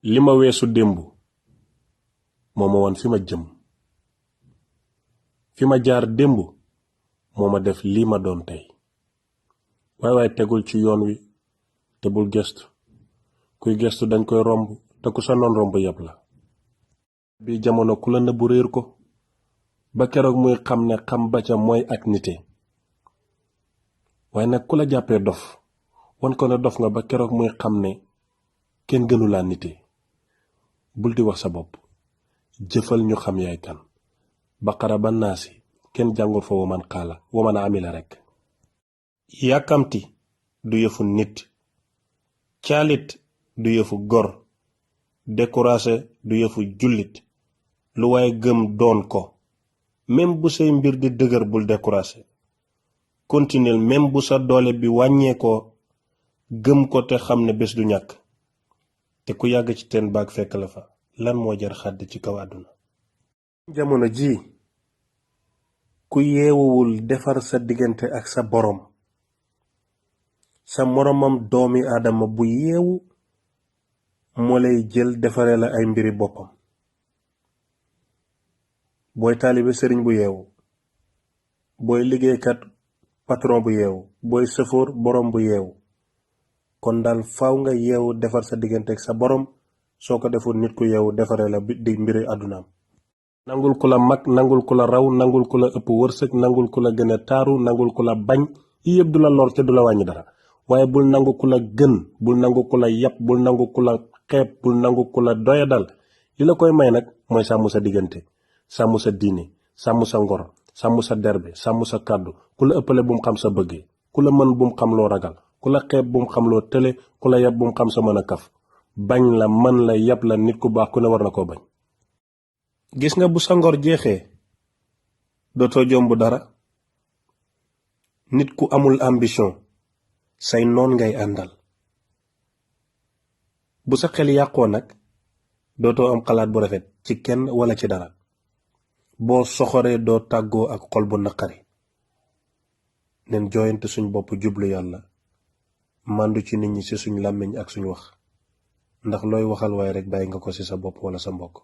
li ma weesu démb moo ma woon fi ma jëm, fi ma jaar démb moo ma def lii ma doon tey. waaye tegul ci yoon wi te bul gestu, kuy gestu dañ koy romb te ku sa noon romb yeb la. bi jamono ku la nëbbu réer ko ba keroog muy xam ne xam ba ca mooy ak nite. waaye nag ku la jàppee dof wan ko ne dof nga ba keroog muy xam ne kenn gënu laa nite. bul di wax sa bopp, jëfal ñu xam yaay kan. baqara ba naasi kenn jàngul fa waman xaala waman amila rekk. yàkkamti du yëfu nit, caalit du yëfu gor, découragé du yëfu jullit. lu waaye gëm doon ko, même bu say mbir di dëgër bul découragé. continuel même bu sa doole bi wàññeekoo, gëm ko te xam ne bés du ñàkk. te ku yàgg ci teen baag fekk la fa, lan moo jar xàdd ci kaw àdduna. jamono ji ku yeewuwul defar sa diggante ak sa boroom, sa moromam doomi aadama bu yeewu moo lay jël defare la ay mbiri boppam. booy taalibe sëriñ bu yeewu, booy liggéeykat patron bu yeewu, booy sëfoor boroom bu yeewu. kon daal faaw nga yeewu defar sa diggante ak sa boroom, soo ko deful nit ku yeewu defare la di mbiri àddunaam. nangul ku la mag, nangul ku la raw, nangul ku la ëpp wërsëg, nangul ku la gën a taaru, nangul ku la bañ, yi yëpp du la lor te du la wàññi dara. waaye bul nangu ku la gën, bul nangu ku la yàpp, bul nangu ku la xeeb, bul nangu ku la doyadal. li la koy may nag mooy sàmm sa diggante, sàmm sa diine, sàmm sa ngor, sàmm sa derbe, sàmm sa kàddu. ku la ëppale bu mu xam sa bëggee, ku la mën bu mu xam loo ragal, ku la xeeb bu mu xam loo tële, ku la yàpp bu mu xam sa mën a kaf. bañ la, mën la, yàpp la, nit ku baax ku ne war na koo bañ. gis nga bu sa ngor jeexee dootoo jomb dara. nit ku amul ambition say noon ngay àndal. bu sa xel yàqoo nag dootoo am xalaat bu rafet ci kenn wala ci dara. boo soxoree doo tàggoo ak xol bu naqari. nen jooyante suñ bopp jublu yàlla, màndu ci nit ñi ci suñ làmmiñ ak suñ wax, ndax looy waxal waaye rekk bàyyi nga ko ci sa bopp wala sa mbokk.